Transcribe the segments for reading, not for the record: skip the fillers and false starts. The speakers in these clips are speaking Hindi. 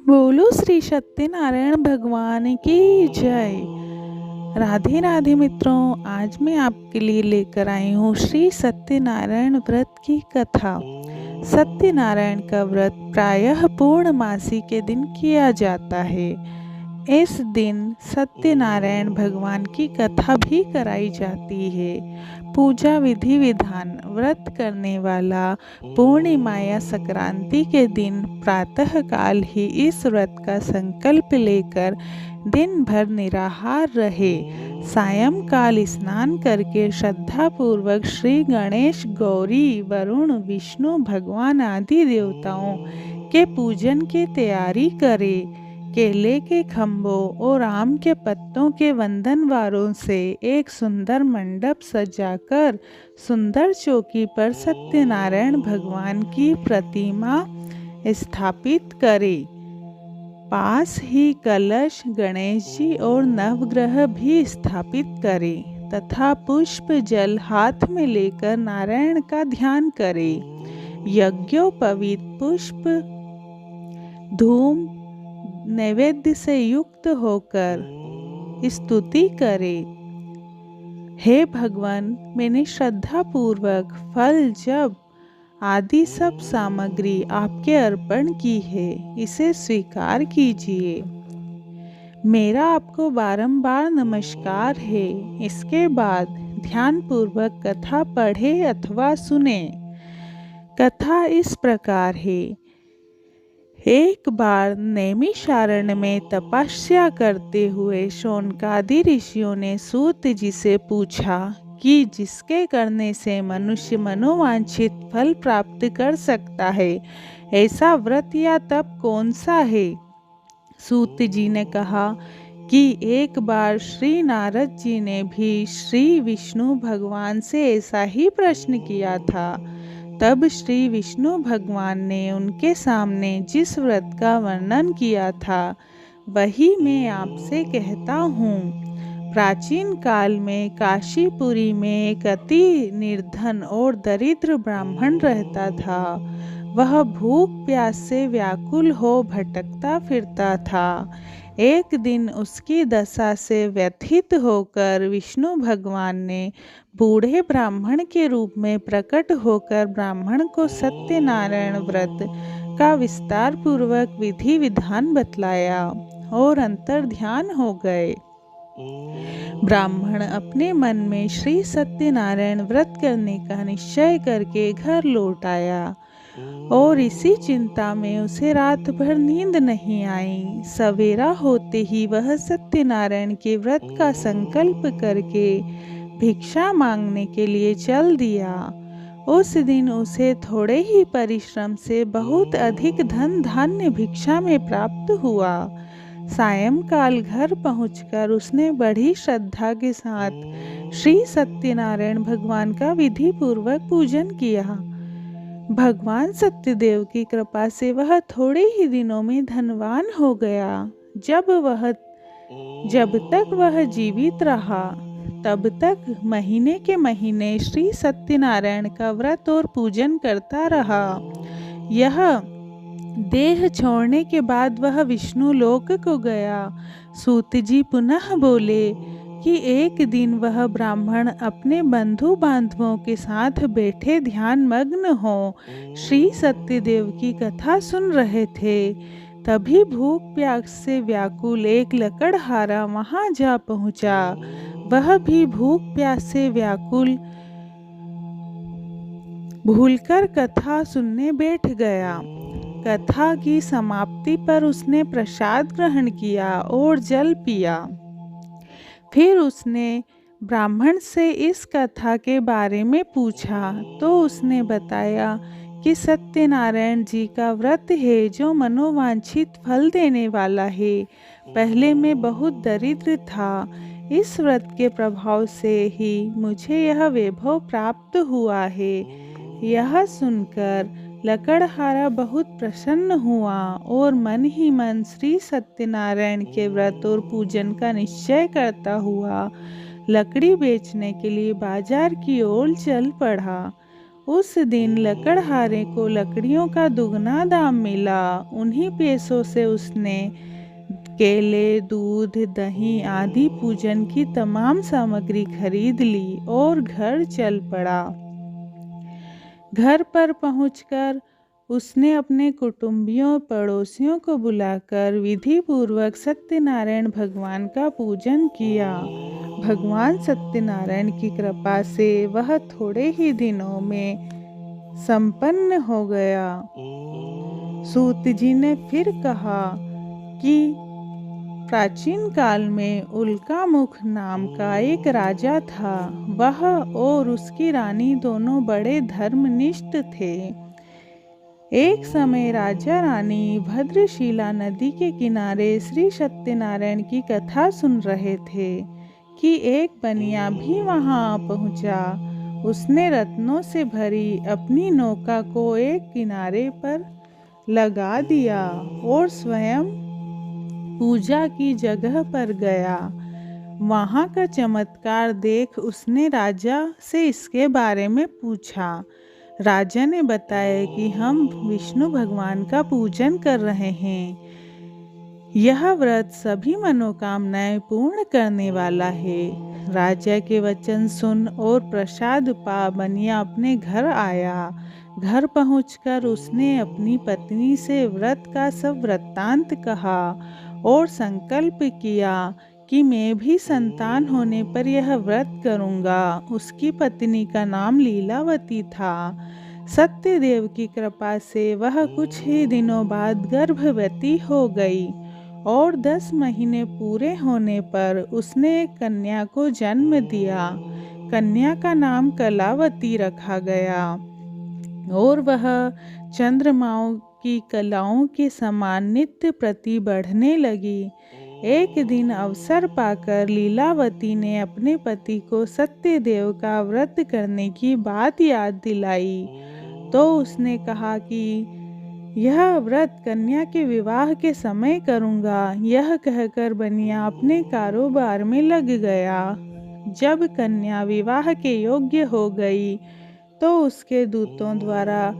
बोलो श्री सत्यनारायण भगवान की जय। राधे राधे मित्रों, आज मैं आपके लिए लेकर आई हूँ श्री सत्यनारायण व्रत की कथा। सत्यनारायण का व्रत प्रायः पूर्णमासी के दिन किया जाता है। इस दिन सत्यनारायण भगवान की कथा भी कराई जाती है। पूजा विधि विधान: व्रत करने वाला पूर्णिमा या संक्रांति के दिन प्रातः काल ही इस व्रत का संकल्प लेकर दिन भर निराहार रहे। सायंकाल स्नान करके श्रद्धापूर्वक श्री गणेश, गौरी, वरुण, विष्णु भगवान आदि देवताओं के पूजन की तैयारी करे। केले के खम्भों और आम के पत्तों के वंदनवारों से एक सुंदर मंडप सजाकर सुंदर चौकी पर सत्यनारायण भगवान की प्रतिमा स्थापित करे। पास ही कलश, गणेश जी और नवग्रह भी स्थापित करे तथा पुष्प जल हाथ में लेकर नारायण का ध्यान करे। यज्ञोपवीत पुष्प धूम नैवेद्य से युक्त होकर स्तुति करे। हे भगवान, मैंने श्रद्धा पूर्वक फल, जप आदि सब सामग्री आपके अर्पण की है, इसे स्वीकार कीजिए। मेरा आपको बारंबार नमस्कार है। इसके बाद ध्यान पूर्वक कथा पढ़े अथवा सुने। कथा इस प्रकार है। एक बार नैमिषारण्य में तपस्या करते हुए शौनकादि ऋषियों ने सूत जी से पूछा कि जिसके करने से मनुष्य मनोवांछित फल प्राप्त कर सकता है, ऐसा व्रत या तप कौन सा है। सूत जी ने कहा कि एक बार श्री नारद जी ने भी श्री विष्णु भगवान से ऐसा ही प्रश्न किया था। तब श्री विष्णु भगवान ने उनके सामने जिस व्रत का वर्णन किया था, वही मैं आपसे कहता हूँ। प्राचीन काल में काशीपुरी में एक अति निर्धन और दरिद्र ब्राह्मण रहता था। वह भूख प्यास से व्याकुल हो भटकता फिरता था। एक दिन उसकी दशा से व्यथित होकर विष्णु भगवान ने बूढ़े ब्राह्मण के रूप में प्रकट होकर ब्राह्मण को सत्यनारायण व्रत का विस्तार पूर्वक विधि विधान बतलाया और अंतर्ध्यान हो गए। ब्राह्मण अपने मन में श्री सत्यनारायण व्रत करने का निश्चय करके घर लौट आया और इसी चिंता में उसे रात भर नींद नहीं आई। सवेरा होते ही वह सत्यनारायण के व्रत का संकल्प करके भिक्षा मांगने के लिए चल दिया। उस दिन उसे थोड़े ही परिश्रम से बहुत अधिक धन धान्य भिक्षा में प्राप्त हुआ। सायंकाल घर पहुंचकर उसने बड़ी श्रद्धा के साथ श्री सत्यनारायण भगवान का विधि पूर्वक पूजन किया। भगवान सत्यदेव की कृपा से वह थोड़े ही दिनों में धनवान हो गया। जब तक वह जीवित रहा, तब तक महीने के महीने श्री सत्यनारायण का व्रत और पूजन करता रहा। यह देह छोड़ने के बाद वह विष्णु लोक को गया। सूत जी पुनः बोले कि एक दिन वह ब्राह्मण अपने बंधु बांधवों के साथ बैठे ध्यान मग्न हो श्री सत्यदेव की कथा सुन रहे थे। तभी भूख प्यास से व्याकुल एक लकड़हारा वहां जा पहुंचा। वह भी भूख प्यास से व्याकुल भूलकर कथा सुनने बैठ गया। कथा की समाप्ति पर उसने प्रसाद ग्रहण किया और जल पिया। फिर उसने ब्राह्मण से इस कथा के बारे में पूछा तो उसने बताया कि सत्यनारायण जी का व्रत है जो मनोवांछित फल देने वाला है। पहले मैं बहुत दरिद्र था। इस व्रत के प्रभाव से ही मुझे यह वैभव प्राप्त हुआ है। यह सुनकर लकड़हारा बहुत प्रसन्न हुआ और मन ही मन श्री सत्यनारायण के व्रत और पूजन का निश्चय करता हुआ लकड़ी बेचने के लिए बाजार की ओर चल पड़ा। उस दिन लकड़हारे को लकड़ियों का दुगना दाम मिला। उन्हीं पैसों से उसने केले, दूध, दही आदि पूजन की तमाम सामग्री खरीद ली और घर चल पड़ा। घर पर पहुंचकर उसने अपने कुटुंबियों पड़ोसियों को बुलाकर विधि पूर्वक सत्यनारायण भगवान का पूजन किया। भगवान सत्यनारायण की कृपा से वह थोड़े ही दिनों में संपन्न हो गया। सूत जी ने फिर कहा कि प्राचीन काल में उल्कामुख नाम का एक राजा था। वह और उसकी रानी दोनों बड़े धर्मनिष्ठ थे। एक समय राजा रानी भद्रशिला नदी के किनारे श्री सत्यनारायण की कथा सुन रहे थे कि एक बनिया भी वहां पहुंचा। उसने रत्नों से भरी अपनी नौका को एक किनारे पर लगा दिया और स्वयं पूजा की जगह पर गया। वहां का चमत्कार देख उसने राजा से इसके बारे में पूछा। राजा ने बताया कि हम विष्णु भगवान का पूजन कर रहे हैं। यह व्रत सभी मनोकामनाएं पूर्ण करने वाला है। राजा के वचन सुन और प्रसाद पा बनिया अपने घर आया। घर पहुंचकर उसने अपनी पत्नी से व्रत का सब वृत्तांत कहा और संकल्प किया कि मैं भी संतान होने पर यह व्रत करूंगा। उसकी पत्नी का नाम लीलावती था। सत्यदेव की कृपा से वह कुछ ही दिनों बाद गर्भवती हो गई और 10 महीने पूरे होने पर उसने एक कन्या को जन्म दिया। कन्या का नाम कलावती रखा गया और वह चंद्रमाओं की कलाओं के समान नित्य प्रति बढ़ने लगी। एक दिन अवसर पाकर लीलावती ने अपने पति को सत्यदेव का व्रत करने की बात याद दिलाई तो उसने कहा कि यह व्रत कन्या के विवाह के समय करूंगा। यह कहकर बनिया अपने कारोबार में लग गया। जब कन्या विवाह के योग्य हो गई तो उसके दूतों द्वारा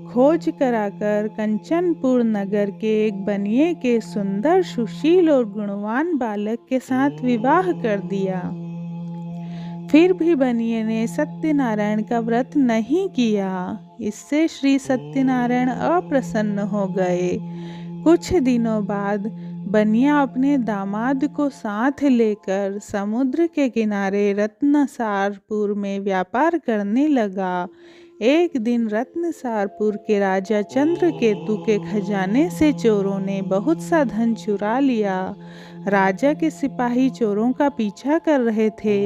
खोज कराकर कंचनपुर नगर के एक बनिए के सुंदर, सुशील और गुणवान बालक के साथ विवाह कर दिया। फिर भी बनिए ने सत्यनारायण का व्रत नहीं किया। इससे श्री सत्यनारायण अप्रसन्न हो गए। कुछ दिनों बाद बनिया अपने दामाद को साथ लेकर समुद्र के किनारे रत्नसारपुर में व्यापार करने लगा। एक दिन रत्नसारपुर के राजा चंद्रकेतु के खजाने से चोरों ने बहुत सा धन चुरा लिया। राजा के सिपाही चोरों का पीछा कर रहे थे।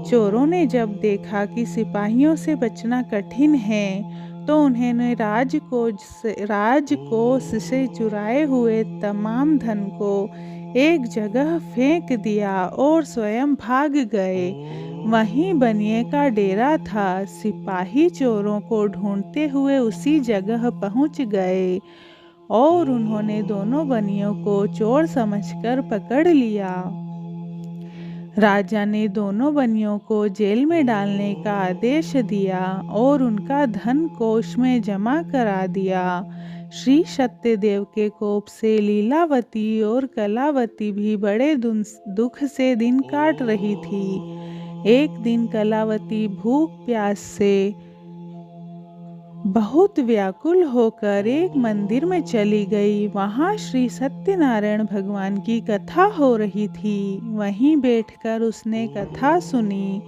चोरों ने जब देखा कि सिपाहियों से बचना कठिन है तो उन्होंने राजकोष से चुराए हुए तमाम धन को एक जगह फेंक दिया और स्वयं भाग गए। वहीं बनिए का डेरा था। सिपाही चोरों को ढूंढते हुए उसी जगह पहुंच गए और उन्होंने दोनों बनियों को चोर समझकर पकड़ लिया। राजा ने दोनों बनियों को जेल में डालने का आदेश दिया और उनका धन कोष में जमा करा दिया। श्री सत्यदेव के कोप से लीलावती और कलावती भी बड़े दुख से दिन काट रही थी। एक दिन कलावती भूख प्यास से बहुत व्याकुल होकर एक मंदिर में चली गई। वहां श्री सत्यनारायण भगवान की कथा हो रही थी। वहीं बैठकर उसने कथा सुनी।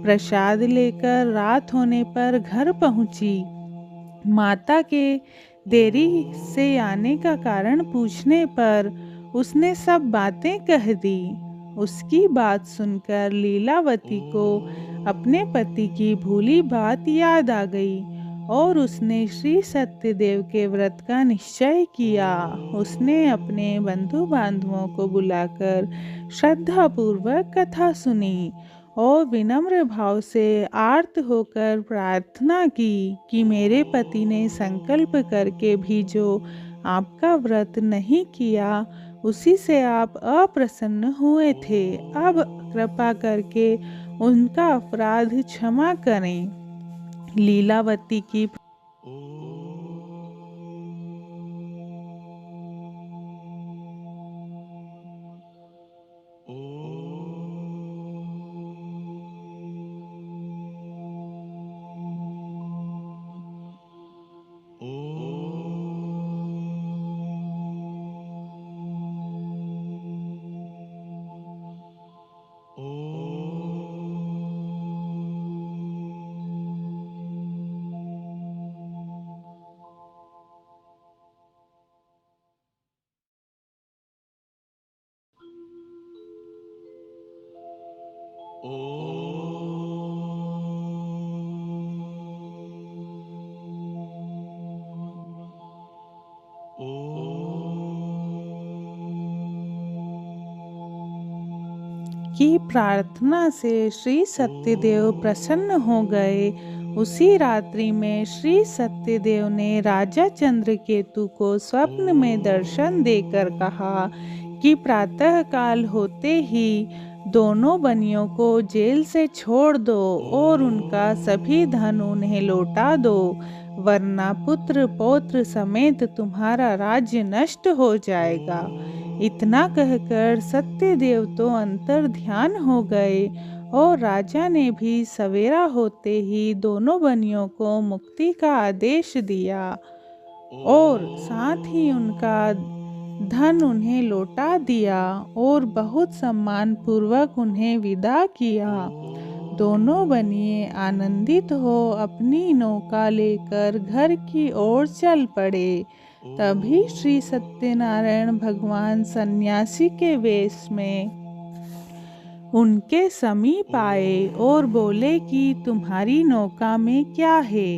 प्रसाद लेकर रात होने पर घर पहुंची। माता के देरी से आने का कारण पूछने पर उसने सब बातें कह दी। उसकी बात सुनकर लीलावती को अपने पति की भूली बात याद आ गई और उसने श्री सत्यदेव के व्रत का निश्चय किया। उसने अपने बंधु बांधवों को बुलाकर श्रद्धापूर्वक कथा सुनी और विनम्र भाव से आर्त होकर प्रार्थना की कि मेरे पति ने संकल्प करके भी जो आपका व्रत नहीं किया उसी से आप अप्रसन्न हुए थे। अब कृपा करके उनका अपराध क्षमा करें। लीलावती की की प्रार्थना से श्री सत्यदेव प्रसन्न हो गए। उसी रात्रि में श्री सत्यदेव ने राजा चंद्रकेतु को स्वप्न में दर्शन देकर कहा कि प्रातः काल होते ही दोनों बनियों को जेल से छोड़ दो और उनका सभी धन उन्हें लौटा दो, वरना पुत्र पौत्र समेत तुम्हारा राज्य नष्ट हो जाएगा। इतना कहकर सत्यदेव तो अंतर ध्यान हो गए और राजा ने भी सवेरा होते ही दोनों बनियों को मुक्ति का आदेश दिया और साथ ही उनका धन उन्हें लौटा दिया और बहुत सम्मान पूर्वक उन्हें विदा किया। दोनों बनिए आनंदित हो अपनी नौका लेकर घर की ओर चल पड़े। तभी श्री सत्यनारायण भगवान सन्यासी के वेश में उनके समीप आए और बोले कि तुम्हारी नौका में क्या है।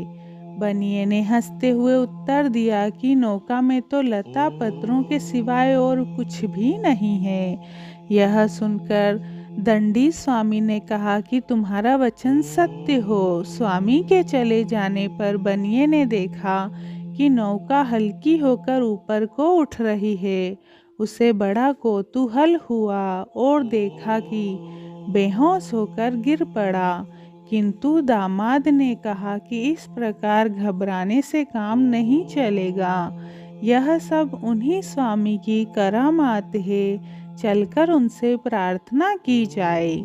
बनिए ने हंसते हुए उत्तर दिया कि नौका में तो लता पत्रों के सिवाय और कुछ भी नहीं है। यह सुनकर दंडी स्वामी ने कहा कि तुम्हारा वचन सत्य हो। स्वामी के चले जाने पर बनिए ने देखा कि नौका हल्की होकर ऊपर को उठ रही है। उसे बड़ा कौतूहल हुआ और देखा कि बेहोश होकर गिर पड़ा, किंतु दामाद ने कहा कि इस प्रकार घबराने से काम नहीं चलेगा, यह सब उन्हीं स्वामी की करामात है, चलकर उनसे प्रार्थना की जाए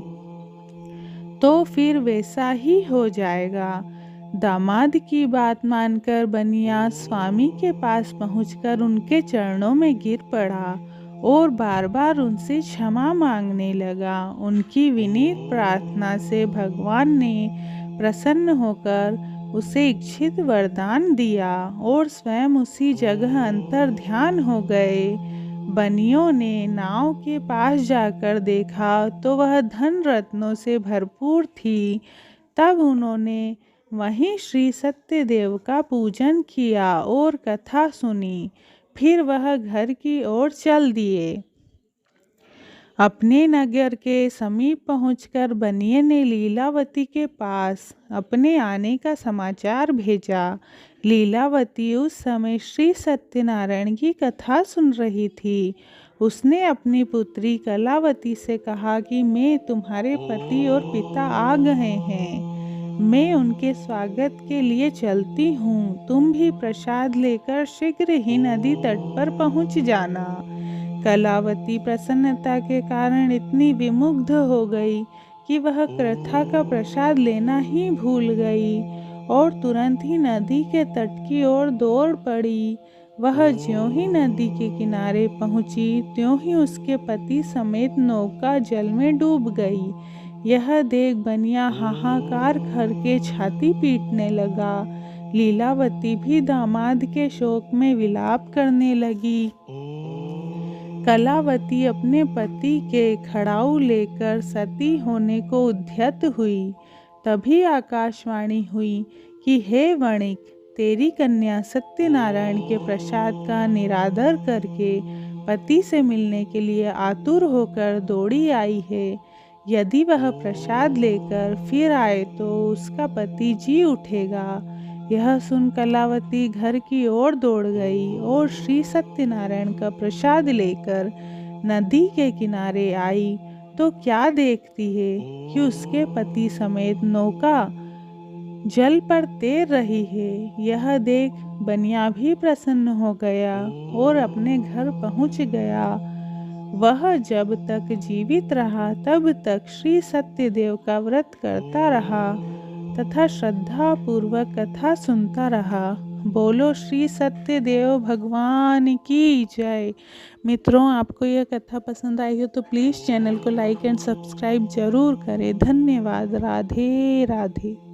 तो फिर वैसा ही हो जाएगा। दामाद की बात मानकर बनिया स्वामी के पास पहुंचकर उनके चरणों में गिर पड़ा और बार बार उनसे क्षमा मांगने लगा। उनकी विनीत प्रार्थना से भगवान ने प्रसन्न होकर उसे इच्छित वरदान दिया और स्वयं उसी जगह अंतर ध्यान हो गए। बनियों ने नाव के पास जाकर देखा तो वह धन रत्नों से भरपूर थी। तब उन्होंने वहीं श्री सत्यदेव का पूजन किया और कथा सुनी। फिर वह घर की ओर चल दिए। अपने नगर के समीप पहुंचकर बनिए ने लीलावती के पास अपने आने का समाचार भेजा। लीलावती उस समय श्री सत्यनारायण की कथा सुन रही थी। उसने अपनी पुत्री कलावती से कहा कि मैं तुम्हारे पति और पिता आ गए हैं, मैं उनके स्वागत के लिए चलती हूँ। तुम भी प्रसाद लेकर शीघ्र ही नदी तट पर पहुँच जाना। कलावती प्रसन्नता के कारण इतनी विमुग्ध हो गई कि वह कथा का प्रसाद लेना ही भूल गई और तुरंत ही नदी के तट की ओर दौड़ पड़ी। वह ज्यों ही नदी के किनारे पहुंची त्यों ही उसके पति समेत नौका जल में डूब गई। यह देख बनिया हाहाकार करके छाती पीटने लगा। लीलावती भी दामाद के शोक में विलाप करने लगी। कलावती अपने पति के खड़ाऊ लेकर सती होने को उद्यत हुई। तभी आकाशवाणी हुई कि हे वणिक, तेरी कन्या सत्यनारायण के प्रसाद का निरादर करके पति से मिलने के लिए आतुर होकर दौड़ी आई है। यदि वह प्रसाद लेकर फिर आए तो उसका पति जी उठेगा। यह सुन कलावती घर की ओर दौड़ गई और श्री सत्यनारायण का प्रसाद लेकर नदी के किनारे आई तो क्या देखती है कि उसके पति समेत नौका जल पर तैर रही है। यह देख बनिया भी प्रसन्न हो गया और अपने घर पहुंच गया। वह जब तक जीवित रहा तब तक श्री सत्यदेव का व्रत करता रहा तथा श्रद्धा पूर्वक कथा सुनता रहा। बोलो श्री सत्यदेव भगवान की जय। मित्रों, आपको यह कथा पसंद आई हो तो प्लीज़ चैनल को लाइक एंड सब्सक्राइब जरूर करें। धन्यवाद। राधे राधे।